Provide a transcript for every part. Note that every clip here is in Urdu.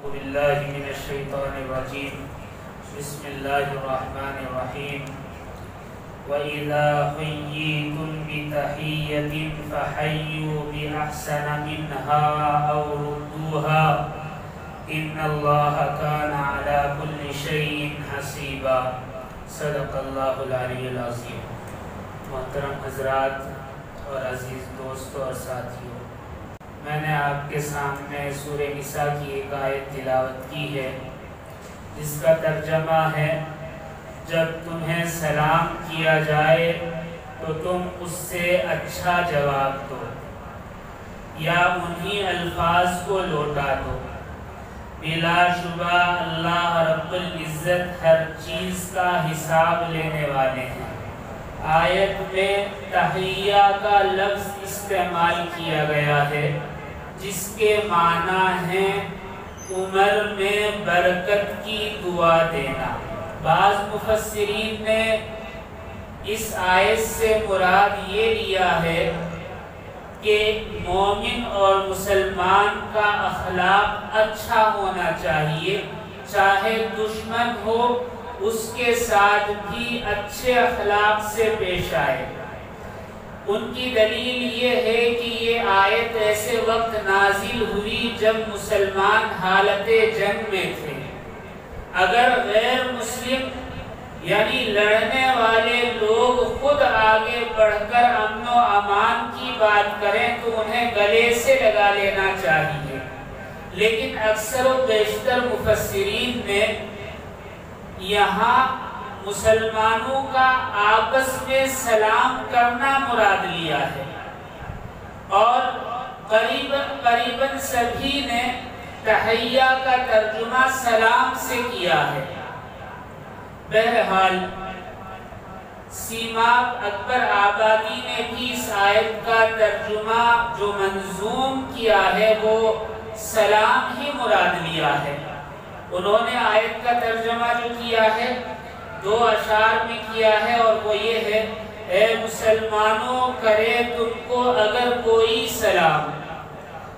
باللہ من الشیطان الرجیم بسم اللہ الرحمن الرحیم وَإِذَا حُيِّيتُم بِتَحِيَّةٍ فَحَيُّوا بِأَحْسَنَ مِنْهَا أَوْ رُدُّوهَا إِنَّ اللَّهَ كَانَ عَلَى كُلِّ شَيْءٍ حَسِيبًا صدق اللہ العلی العظیم۔ محترم حضرات اور عزیز دوستوں اور ساتھیوں، میں نے آپ کے سامنے سورہ نساء کی ایک آیت تلاوت کی ہے جس کا ترجمہ ہے جب تمہیں سلام کیا جائے تو تم اس سے اچھا جواب دو یا انہی الفاظ کو لوٹا دو۔ بلا شبہ اللہ رب العزت ہر چیز کا حساب لینے والے ہیں۔ آیت میں تحیہ کا لفظ استعمال کیا گیا ہے جس کے معنی ہیں عمر میں برکت کی دعا دینا۔ بعض مفسرین نے اس آیت سے مراد یہ لیا ہے کہ مومن اور مسلمان کا اخلاق اچھا ہونا چاہیے، چاہے دشمن ہو اس کے ساتھ بھی اچھے اخلاق سے پیش آئے۔ ان کی دلیل یہ ہے کہ یہ آیت ایسے وقت نازل ہوئی جب مسلمان حالت جنگ میں تھے۔ اگر غیر مسلم یعنی لڑنے والے لوگ خود آگے بڑھ کر امن و امان کی بات کریں تو انہیں گلے سے لگا لینا چاہیے، لیکن اکثر و بیشتر مفسرین نے یہاں مسلمانوں کا آپس میں سلام کرنا مراد لیا ہے، اور قریباً سبھی نے تحیہ کا ترجمہ سلام سے کیا ہے۔ بہرحال سیماب اکبر آبادی نے بھی اس آیت کا ترجمہ جو منظوم کیا ہے وہ سلام ہی مراد لیا ہے۔ انہوں نے آیت کا ترجمہ جو کیا ہے دو اشعار میں کیا ہے، اور وہ یہ ہے: اے مسلمانوں کرے تم کو اگر کوئی سلام،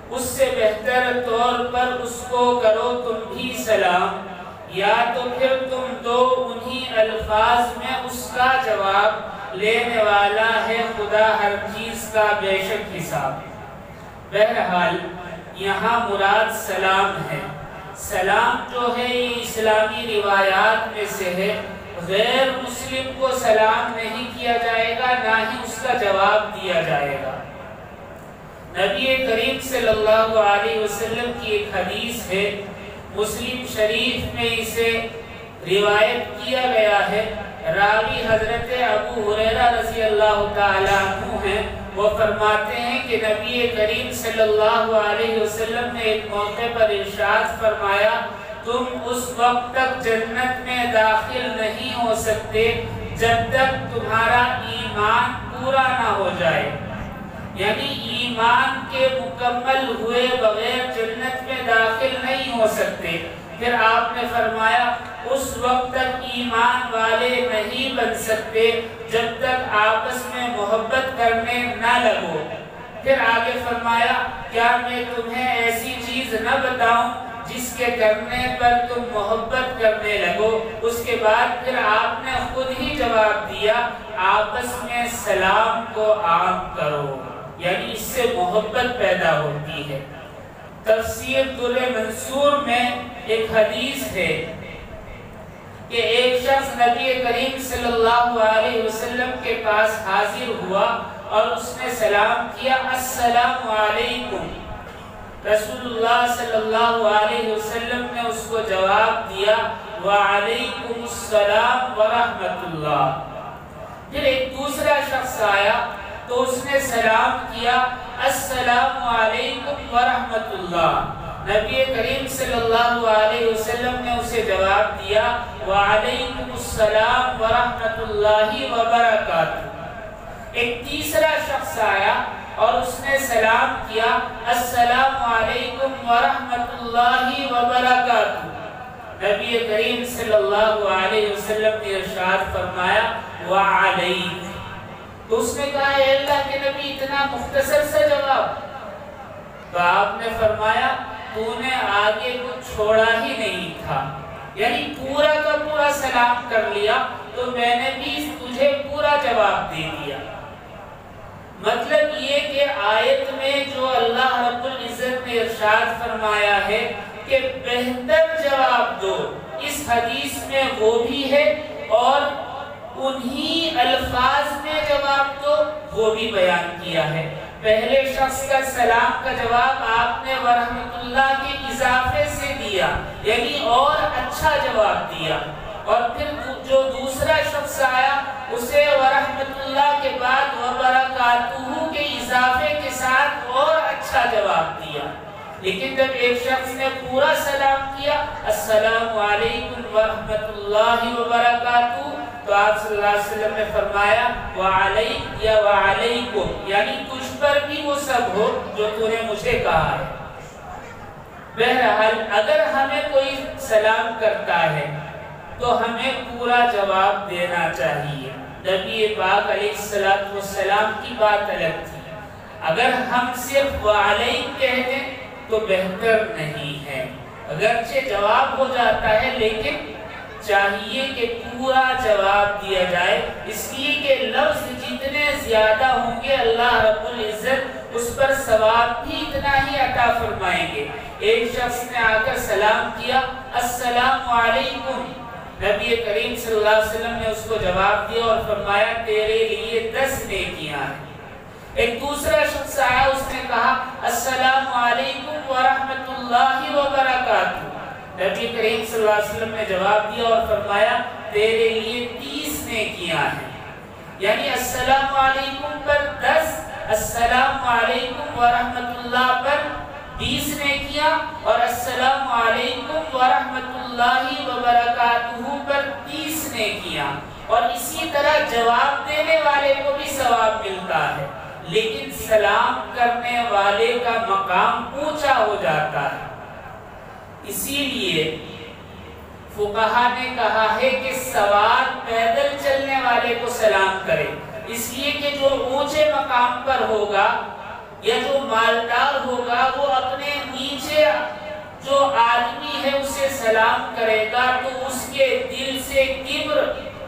اس سے بہتر طور پر اس کو کرو تم بھی سلام، یا تو پھر تم دو انہی الفاظ میں اس کا جواب لینے والا ہے خدا ہر چیز کا بے شک حساب۔ بہرحال یہاں مراد سلام ہے۔ سلام جو ہے یہ اسلامی روایات میں سے ہے۔ غیر مسلم کو سلام نہیں کیا جائے گا، نہ ہی اس کا جواب دیا جائے گا۔ نبی کریم صلی اللہ علیہ وسلم کی ایک حدیث ہے، مسلم شریف میں اسے روایت کیا گیا ہے۔ راوی حضرت ابو ہریرہ رضی اللہ تعالیٰ عنہ ہیں۔ وہ فرماتے ہیں کہ نبی کریم صلی اللہ علیہ وسلم نے ایک موقع پر ارشاد فرمایا، تم اس وقت تک جنت میں داخل نہیں ہو سکتے جب تک تمہارا ایمان پورا نہ ہو جائے، یعنی ایمان کے مکمل ہوئے بغیر جنت میں داخل نہیں ہو سکتے۔ پھر آپ نے فرمایا اس وقت تک ایمان والے نہیں بن سکتے جب تک آپس میں محبت کرنے نہ لگو۔ پھر آگے فرمایا کیا میں تمہیں ایسی چیز نہ بتاؤں جس کے کرنے پر تم محبت کرنے لگو؟ اس کے بعد پھر آپ نے خود ہی جواب دیا آپس میں سلام کو عام کرو، یعنی اس سے محبت پیدا ہوتی ہے۔ تفسیر در منصور میں ایک حدیث ہے کہ ایک شخص نبی کریم صلی اللہ علیہ وسلم کے پاس حاضر ہوا اور اس نے سلام کیا، السلام علیکم۔ رسول اللہ صلی اللہ علیہ وسلم نے اس کو جواب دیا، وعلیکم السلام ورحمت اللہ۔ پھر ایک دوسرا شخص آیا تو اس نے سلام کیا، السلام علیکم ورحمت اللہ۔ نبی کریم صلی اللہ علیہ وسلم نے اسے جواب دیا، وعلیکم السلام ورحمت اللہ وبرکاتہ۔ ایک تیسرا شخص آیا اور اس نے سلام کیا، السلام علیکم ورحمت اللہ وبرکاتہ۔ نبی کریم صلی اللہ علیہ وسلم نے ارشاد فرمایا، وعلیک۔ تو اس نے کہا، اے اللہ کے نبی اتنا مختصر سا جواب؟ تو آپ نے فرمایا تو نے آگے کچھ چھوڑا ہی نہیں تھا، یعنی پورا کا پورا سلام کر لیا تو میں نے بھی تجھے پورا جواب دے دیا۔ مطلب یہ کہ آیت میں جو اللہ رب العزت نے ارشاد فرمایا ہے کہ بہتر جواب دو، اس حدیث میں وہ بھی ہے، اور انہی الفاظ میں جواب دو وہ بھی بیان کیا ہے۔ پہلے شخص کا سلام کا جواب آپ نے ورحمت اللہ کے اضافے سے دیا، یعنی اور اچھا جواب دیا، اور پھر جو دوسرا شخص آیا اسے ورحمت اللہ کے بعد وبرکاتہ کے اضافے کے ساتھ اور اچھا جواب دیا۔ لیکن جب ایک شخص نے پورا سلام کیا السلام علیکم ورحمت اللہ وبرکاتہ، تو آپ صلی اللہ علیہ وسلم نے فرمایا وعلیک یا وعلیکم، یعنی تجھ پر بھی وہ سب ہو جو تو نے مجھے کہا ہے۔ بہرحال اگر ہمیں کوئی سلام کرتا ہے تو ہمیں پورا جواب دینا چاہیے۔ نبی پاک علیہ السلام کی بات الگ تھی، اگر ہم صرف وعلیک کہہ دیں تو بہتر نہیں ہے، اگرچہ جواب ہو جاتا ہے لیکن چاہیے کہ پورا جواب دیا جائے، اس لیے کہ لفظ جتنے زیادہ ہوں گے اللہ رب العزت اس پر ثواب بھی اتنا ہی عطا فرمائیں گے۔ ایک شخص نے آ کر سلام کیا السلام علیکم، نبی کریم صلی اللہ علیہ وسلم نے اس کو جواب دیا اور فرمایا تیرے لیے 10 نیکیاں ہیں۔ ایک دوسرا شخص آیا، اس نے کہا السلام علیکم ورحمت اللہ وبرکاتہ، نبی کریم صلی اللہ علیہ وسلم نے جواب دیا اور فرمایا تیرے لیے 30 نیکیاں ہیں، یعنی السلام علیکم پر 10، السلام علیکم ورحمت اللہ پر 20 نیکیاں، اور السلام علیکم ورحمت اللہ وبرکاتہ پر 30 نیکیاں، اور اسی طرح جواب دینے والے کو بھی ثواب ملتا ہے، لیکن سلام کرنے والے کا مقام اونچا ہو جاتا ہے۔ اسی لیے فقہا نے کہا ہے کہ سوار پیدل چلنے والے کو سلام کرے، اس لیے کہ جو اونچے مقام پر ہوگا یا جو مالدار ہوگا وہ اپنے نیچے جو آدمی ہے اسے سلام کرے گا تو اس کے دل سے کبر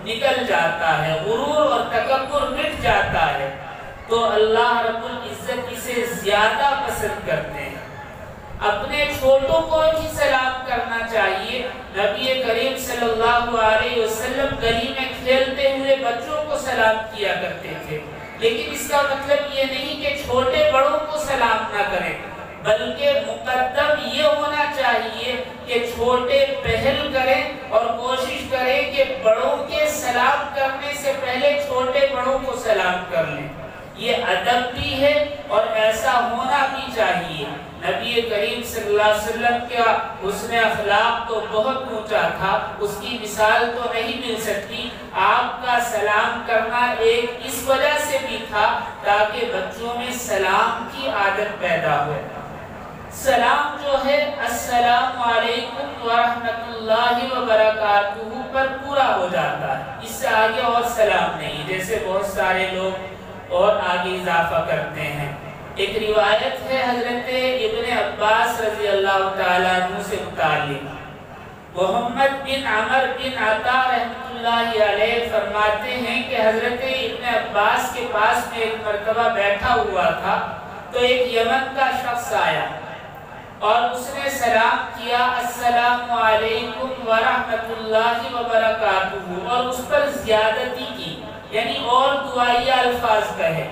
نکل جاتا ہے، غرور اور تکبر مٹ جاتا ہے، تو اللہ رب العزت اسے زیادہ پسند کرتے ہیں۔ اپنے چھوٹوں کو بھی سلام کرنا چاہیے۔ نبی کریم صلی اللہ علیہ وسلم گلی میں کھیلتے ہوئے بچوں کو سلام کیا کرتے تھے، لیکن اس کا مطلب یہ نہیں کہ چھوٹے بڑوں کو سلام نہ کریں، بلکہ مقدم یہ ہونا چاہیے کہ چھوٹے پہل کریں اور کوشش کریں کہ بڑوں کے سلام کرنے سے پہلے چھوٹے بڑوں کو سلام کر لیں۔ یہ ادب بھی ہے اور ایسا ہونا بھی چاہیے۔ نبی کریم صلی اللہ علیہ وسلم کا حسن اخلاق تو بہت اونچا تھا، اس کی مثال تو نہیں مل سکتی۔ آپ کا سلام کرنا ایک اس وجہ سے بھی تھا تاکہ بچوں میں سلام کی عادت پیدا ہو۔ سلام جو ہے السلام علیکم ورحمت اللہ وبرکاتہ پر پورا ہو جاتا ہے، اس سے آگے اور سلام نہیں، جیسے بہت سارے لوگ اور آگے اضافہ کرتے ہیں۔ ایک روایت ہے حضرت ابن عباس رضی اللہ تعالیٰ عنہ سے متعلق، محمد بن عمر بن عطا رحمۃ اللہ علیہ فرماتے ہیں کہ حضرت ابن عباس کے پاس میں ایک مرتبہ بیٹھا ہوا تھا تو ایک یمن کا شخص آیا اور اس نے سلام کیا السلام علیکم ورحمت اللہ وبرکاتہ، اور اس پر زیادتی کی، یعنی اور دعائیہ الفاظ کہے۔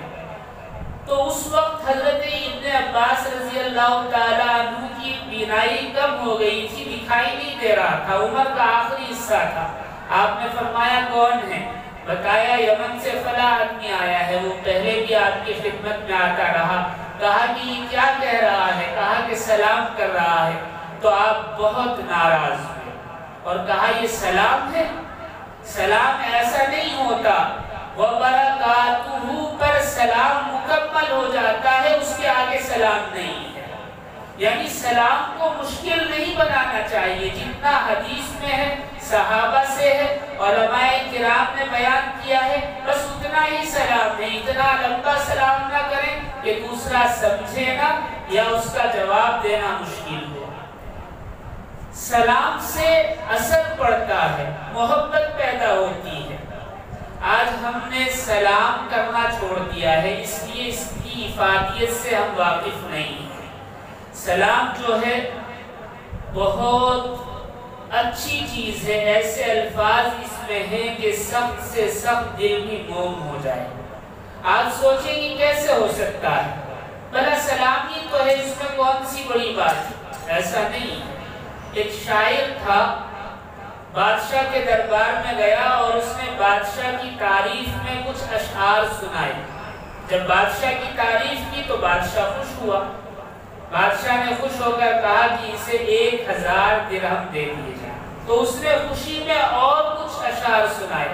تو اس وقت حضرت ابن عباس رضی اللہ تعالیٰ عنہ کی بینائی کم ہو گئی تھی، دکھائی نہیں دے رہا تھا، عمر کا آخری حصہ تھا۔ آپ نے فرمایا کون ہے؟ بتایا یمن سے فلاں آدمی آیا ہے، وہ پہلے بھی آپ کی خدمت میں آتا رہا۔ کہا کہ یہ کیا کہہ رہا ہے؟ کہا کہ سلام کر رہا ہے۔ تو آپ بہت ناراض ہوئے اور کہا یہ سلام ہے؟ سلام ایسا نہیں ہوتا، وبرکاتہ پر سلام مکمل ہو جاتا ہے، اس کے آگے سلام نہیں ہے۔ یعنی سلام کو مشکل نہیں بنانا چاہیے، جتنا حدیث میں ہے، صحابہ سے ہے، علماء کرام نے بیان کیا ہے، بس اتنا ہی سلام ہے۔ اتنا لمبا سلام نہ کریں کہ دوسرا سمجھے نہ یا اس کا جواب دینا مشکل ہو۔ سلام سے اثر پڑتا ہے، محبت پیدا ہوتی ہے۔ آج ہم نے سلام کرنا چھوڑ دیا ہے، اس لیے اس کی افادیت سے ہم واقف نہیں ہیں۔ سلام جو ہے بہت اچھی چیز ہے، ایسے الفاظ اس میں ہیں کہ سخت سے سخت دل بھی موم ہو جائے۔ آپ سوچیں کہ کیسے ہو سکتا ہے؟ بھلا سلام ہی تو ہے، اس میں کون سی بڑی بات ہے؟ ایسا نہیں ہے۔ ایک شاعر تھا، بادشاہ کے دربار میں گیا اور اس نے بادشاہ کی تعریف میں کچھ اشعار سنائے۔ جب بادشاہ کی تعریف کی تو بادشاہ خوش ہوا۔ بادشاہ نے خوش ہو کر کہا کہ اسے 1000 درہم دے دیے جائیں۔ تو اس نے خوشی میں اور کچھ اشعار سنائے۔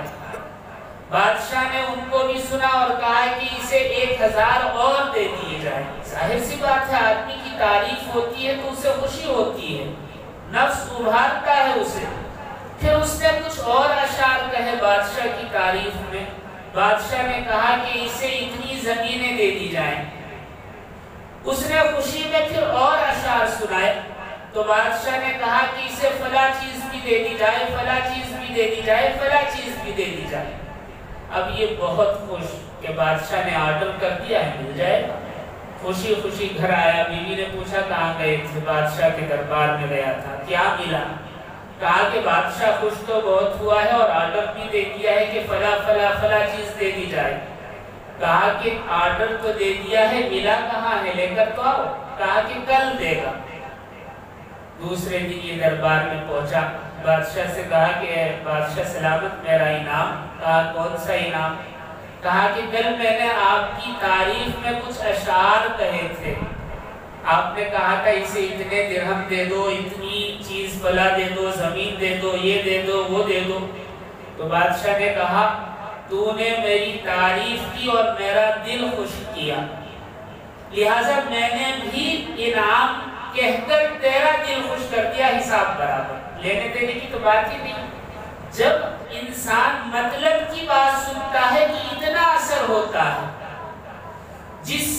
بادشاہ نے ان کو بھی سنا اور کہا کہ اسے 1000 اور دے دیے جائیں۔ ظاہر سی بات ہے، آدمی کی تعریف ہوتی ہے تو اسے خوشی ہوتی ہے، نفس ابھارتا ہے اسے۔ پھر اس نے کچھ اور اشعار کہے بادشاہ کی تعریف میں۔ بادشاہ نے کہا کہ اسے اتنی زمینیں دے دی جائیں۔ اس نے خوشی میں پھر اور اشعار سنائے تو بادشاہ نے کہا کہ اسے فلاں چیز بھی دے دی جائے، فلاں چیز بھی دے دی جائے، فلاں چیز بھی دے دی جائے۔ اب یہ بہت خوش کہ بادشاہ نے آرڈر کر دیا ہے، مل جائے گا۔ خوشی خوشی گھر آیا، بیوی نے پوچھا کہاں گئے تھے؟ بادشاہ کے دربار میں گیا تھا۔ کیا ملا؟ کہا کہ بادشاہ خوش تو بہت ہوا ہے اور آرڈر بھی دے دیا ہے کہ فلاں فلاں فلاں چیز دے دی جائے۔ کہا کہ آرڈر تو دے دیا ہے، ملا کہاں ہے؟ لے کر تو آؤ۔ کہا کہ کل دے گا۔ دوسرے دن یہ دربار میں پہنچا، بادشاہ سے کہا کہ بادشاہ سلامت، میرا انعام۔ کہا کون سا انعام؟ کہا کہ کل میں نے آپ کی تعریف میں کچھ اشعار کہے تھے، آپ نے کہا تھا اسے اتنے درہم دے دو، اتنی چیز فلا دے دو، زمین دے دو، یہ دے دو، وہ دے دو۔ تو بادشاہ نے کہا تو نے میری تعریف کی اور میرا دل خوش کیا، لہٰذا میں نے بھی انعام کہہ کر تیرا دل خوش کر دیا، حساب برابر۔ لینے دینے کی تو بات ہی نہیں۔ جب انسان مطلب کی بات سنتا ہے کہ اتنا اثر ہوتا ہے۔ جس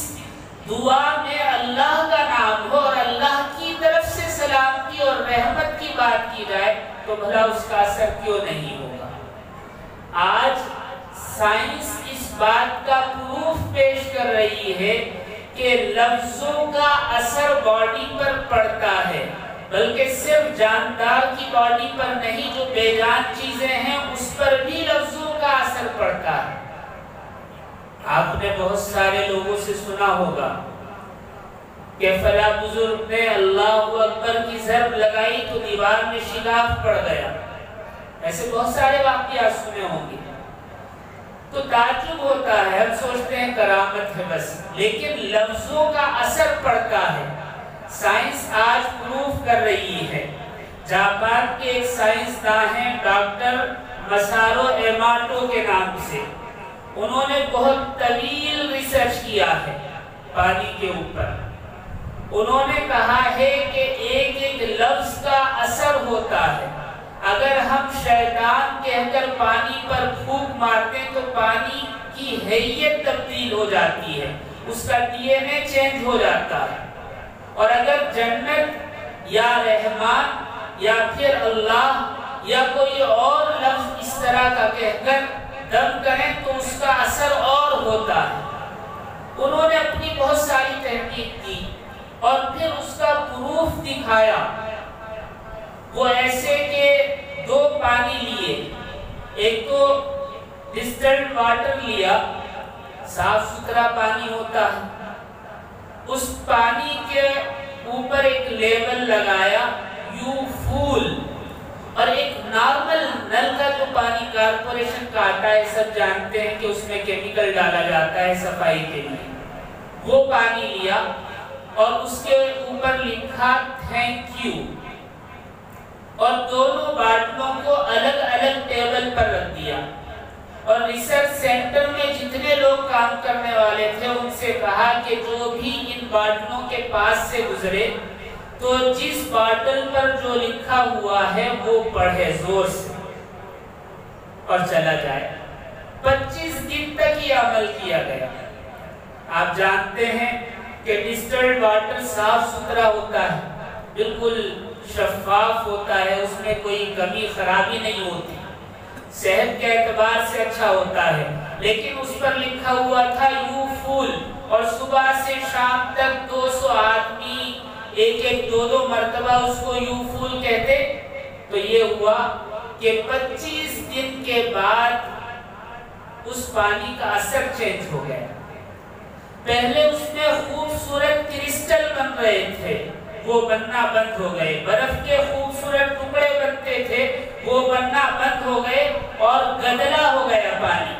دعا میں اللہ کا نام ہو اور اللہ کی طرف سے سلامتی اور رحمت کی بات کی جائے تو بھلا اس کا اثر کیوں نہیں ہوگا؟ آج سائنس اس بات کا پروف پیش کر رہی ہے کہ لفظوں کا اثر باڈی پر پڑتا ہے، بلکہ صرف جاندار کی باڈی پر نہیں، جو بے جان چیزیں ہیں اس پر بھی لفظوں کا اثر پڑتا ہے۔ آپ نے بہت سارے لوگوں سے سنا ہوگا کہ فلاں بزرگ نے اللہ اکبر کی ضرب لگائی تو دیوار میں شگاف پڑ گیا۔ ایسے بہت سارے واقعات سنے ہوں گے تو تعجب ہوتا ہے، ہم سوچتے ہیں کرامت ہے بس، لیکن لفظوں کا اثر پڑتا ہے۔ سائنس آج پروف کر رہی ہے۔ جاپان کے ایک سائنسدان ہیں ڈاکٹر مسارو ایماٹو کے نام سے، انہوں نے بہت طویل ریسرچ کیا ہے پانی کے اوپر۔ انہوں نے کہا ہے کہ ایک ایک لفظ کا اثر ہوتا ہے۔ اگر ہم شیطان کہہ کر پانی پر پھونک مارتے ہیں تو پانی کی حیت تبدیل ہو جاتی ہے، اس کا ڈی این اے چینج ہو جاتا ہے۔ اور اگر جنت یا رحمان یا پھر اللہ یا کوئی اور لفظ اس طرح کا کہہ کر دم کریں تو اس کا اثر اور ہوتا ہے۔ انہوں نے اپنی بہت ساری تحقیق کی اور پھر اس کا پروف دکھایا۔ وہ ایسے کہ 2 پانی لیے، ایک تو ڈسٹلڈ واٹر لیا، صاف ستھرا پانی ہوتا ہے، اس پانی کے اوپر ایک لیبل لگایا یو فول، اور ایک نارمل نل کا جو پانی کارپوریشن کا آتا ہے، سب جانتے ہیں کہ اس میں کیمیکل ڈالا جاتا ہے صفائی کے لیے، وہ پانی لیا اور اس کے اوپر لکھا تھینک یو، اور دونوں باٹلوں کو الگ الگ ٹیبل پر رکھ دیا، اور ریسرچ سینٹر میں جتنے لوگ کام کرنے والے تھے ان سے کہا کہ جو بھی ان باٹلوں کے پاس سے گزرے تو جس باٹل پر جو لکھا ہوا ہے وہ پڑھے زور سے اور چلا جائے۔ 25 دن تک یہ عمل کیا گیا۔ آپ جانتے ہیں کہ ڈسٹلڈ واٹر صاف ستھرا ہوتا ہے، بالکل شفاف ہوتا ہے، اس میں کوئی کمی خرابی نہیں ہوتی، صحت کے اعتبار سے اچھا ہوتا ہے، لیکن اس پر لکھا ہوا تھا یو فول، اور صبح سے شام تک 200 آدمی ایک 2 مرتبہ اس کو یو فول کہتے. تو یہ ہوا کہ 25 دن کے بعد اس پانی کا اثر چینج ہو گیا. پہلے اس میں خوبصورت کرسٹل بن رہے تھے، وہ بننا بند ہو گئے. برف کے خوبصورت ٹکڑے بنتے تھے، وہ بننا بند ہو گئے اور گدلا ہو گیا پانی.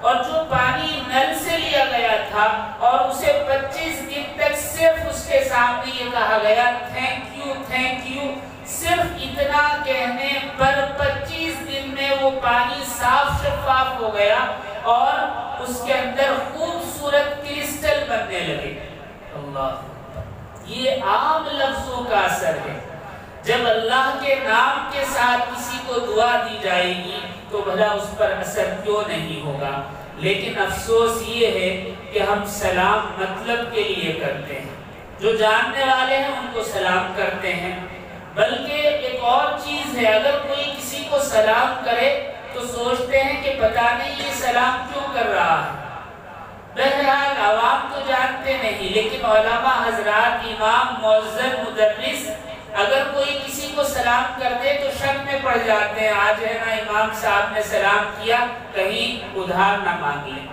اور جو پانی نل سے لیا گیا تھا اور اسے 25 دن تک صرف اس کے سامنے یہ کہا گیا تھینک یو، صرف اتنا کہنے پر 25 دن میں وہ پانی صاف شفاف ہو گیا اور اس کے اندر خوبصورت کرسٹل بننے لگے. اللہ، یہ عام لفظوں کا اثر ہے. جب اللہ کے نام کے ساتھ کسی کو دعا دی جائے گی تو بھلا اس پر اثر کیوں نہیں ہوگا. لیکن افسوس یہ ہے کہ ہم سلام مطلب کے لیے کرتے ہیں، جو جاننے والے ہیں ان کو سلام کرتے ہیں. بلکہ ایک اور چیز ہے، اگر کوئی کسی کو سلام کرے تو سوچتے ہیں کہ پتہ نہیں یہ سلام کیوں کر رہا ہے. بہرحال عوام تو جانتے نہیں، لیکن علماء حضرات، امام، مؤذن، مدرس اگر کوئی کسی کو سلام کر دے تو شک میں پڑ جاتے ہیں، آج ہے نا امام صاحب نے سلام کیا، کہیں ادھار نہ مانگ لیں.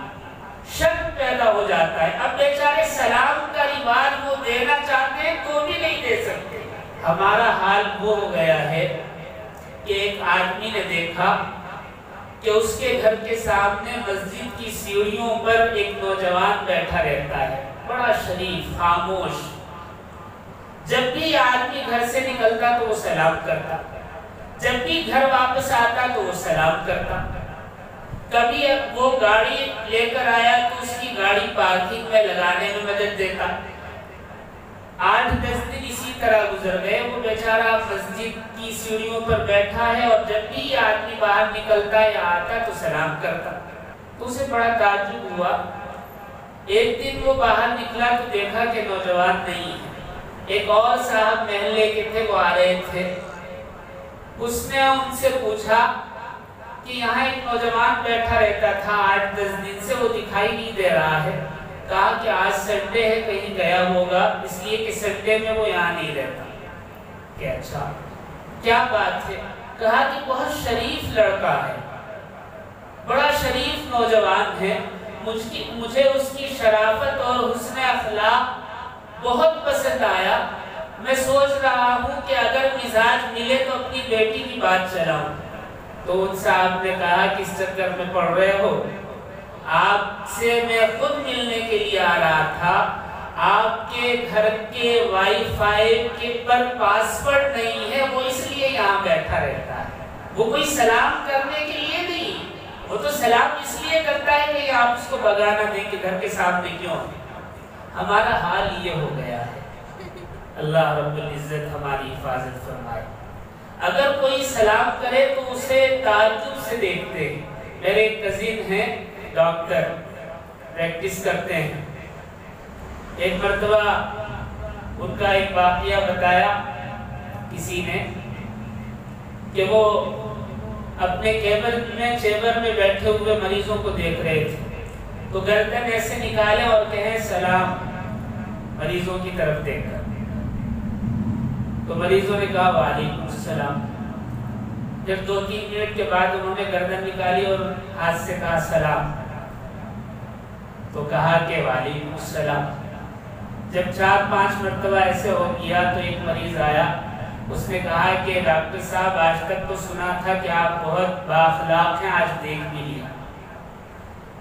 شک پیدا ہو جاتا ہے. اب بیچارے سلام کا رواج وہ دینا چاہتے ہیں تو بھی نہیں دے سکتے. ہمارا حال وہ ہو گیا ہے کہ ایک آدمی نے دیکھا کہ اس کے گھر کے سامنے مسجد کی سیڑھیوں پر ایک نوجوان بیٹھا رہتا ہے، بڑا شریف، خاموش. جب بھی آدمی گھر سے نکلتا تو وہ سلام کرتا، جب بھی گھر واپس آتا تو وہ سلام کرتا. کبھی وہ گاڑی لے کر آیا تو اس کی گاڑی پارکنگ میں لگانے میں مدد دیتا. 8-10 دن اسی طرح گزر گئے. وہ بیچارہ مسجد کی سیڑھیوں پر بیٹھا ہے اور جب بھی یہ آدمی باہر نکلتا یا آتا تو سلام کرتا. تو اسے بڑا تعجب ہوا. ایک دن وہ باہر نکلا تو دیکھا کہ نوجوان نہیں ہے. ایک اور صاحب محلے کے تھے، وہ آ رہے تھے. اس نے ان سے پوچھا کہ یہاں ایک نوجوان بیٹھا رہتا تھا 8-10 دن سے، وہ دکھائی نہیں دے رہا ہے. کہا کہ آج سنڈے ہے، کہیں گیا ہوگا، اس لیے کہ سنڈے میں وہ یہاں نہیں رہتا. کہ اچھا، کیا بات ہے؟ کہا کہ بہت شریف لڑکا ہے، بڑا شریف نوجوان ہے. مجھے اس کی شرافت اور حسن اخلاق بہت پسند آیا. میں سوچ رہا ہوں کہ اگر مزاج ملے تو اپنی بیٹی کی بات چلاؤں. تو ان صاحب نے کہا کس چکر میں پڑ رہے ہو؟ آپ سے میں خود ملنے کے لیے آ رہا تھا. آپ کے گھر کے وائی فائی کے پر پاسورڈ نہیں ہے، وہ اس لیے یہاں بیٹھا رہتا ہے. وہ کوئی سلام کرنے کے لیے نہیں، وہ تو سلام اس لیے کرتا ہے کہ آپ اس کو بگانا دیں کہ گھر کے سامنے کیوں ہے. ہمارا حال یہ ہو گیا ہے. اللہ رب العزت ہماری حفاظت فرمائے. اگر کوئی سلام کرے تو اسے تعجب سے دیکھتے ہیں. میرے ایک کزن ہیں، ڈاکٹر، پریکٹس کرتے ہیں. ایک مرتبہ ان کا ایک واقعہ بتایا کسی نے کہ وہ اپنے چیمبر میں بیٹھے ہوئے مریضوں کو دیکھ رہے تھے. تو گردن ایسے نکالے اور کہیں سلام مریضوں کی طرف دیکھ کر. تو مریضوں نے کہا وعلیکم السلام. جب 2-3 منٹ کے بعد انہوں نے گردن نکالی اور ہاتھ سے کہا سلام، تو کہا کہ وعلیکم السلام. جب 4-5 مرتبہ ایسے ہو گیا تو ایک مریض آیا. اس نے کہا کہ ڈاکٹر صاحب آج تک تو سنا تھا کہ آپ بہت بااخلاق ہیں، آج دیکھ بھی لیا.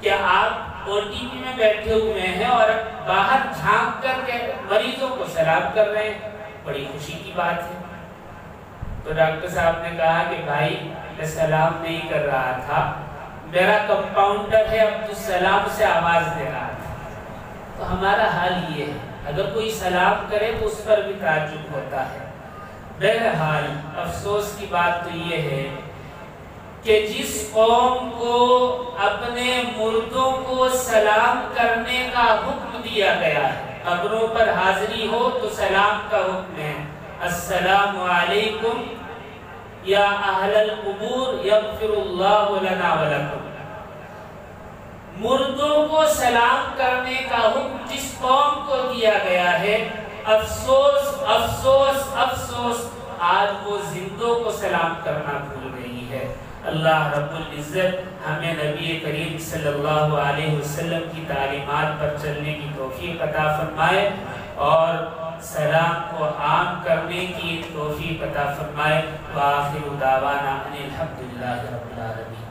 کیا آپ OTP میں بیٹھے ہوئے ہیں اور باہر جھانک کر کے مریضوں کو سلام کر رہے ہیں؟ بڑی خوشی کی بات ہے. تو ڈاکٹر صاحب نے کہا کہ بھائی میں سلام نہیں کر رہا تھا، میرا کمپاؤنڈر ہے عبدالسلام سے آواز دے رہا تھا. تو ہمارا حال یہ ہے، اگر کوئی سلام کرے تو اس پر بھی تعجب ہوتا ہے. بہرحال افسوس کی بات تو یہ ہے کہ جس قوم کو اپنے مردوں کو سلام کرنے کا حکم دیا گیا ہے، قبروں پر حاضری ہو تو سلام کا حکم ہے، السلام علیکم یا اہل القبور یغفر اللہ لنا ولکم۔ مردوں کو سلام کرنے کا حکم جس قوم کو دیا گیا ہے، افسوس افسوس افسوس آج وہ زندوں کو سلام کرنا بھول گئی ہے۔ اللہ رب العزت ہمیں نبی کریم صلی اللہ علیہ وسلم کی تعلیمات پر چلنے کی توفیق عطا فرمائے اور سلام کو عام کرنے کی توفیق عطا فرمائے۔ وآخر دعوانا ان الحمدللہ رب العالمین۔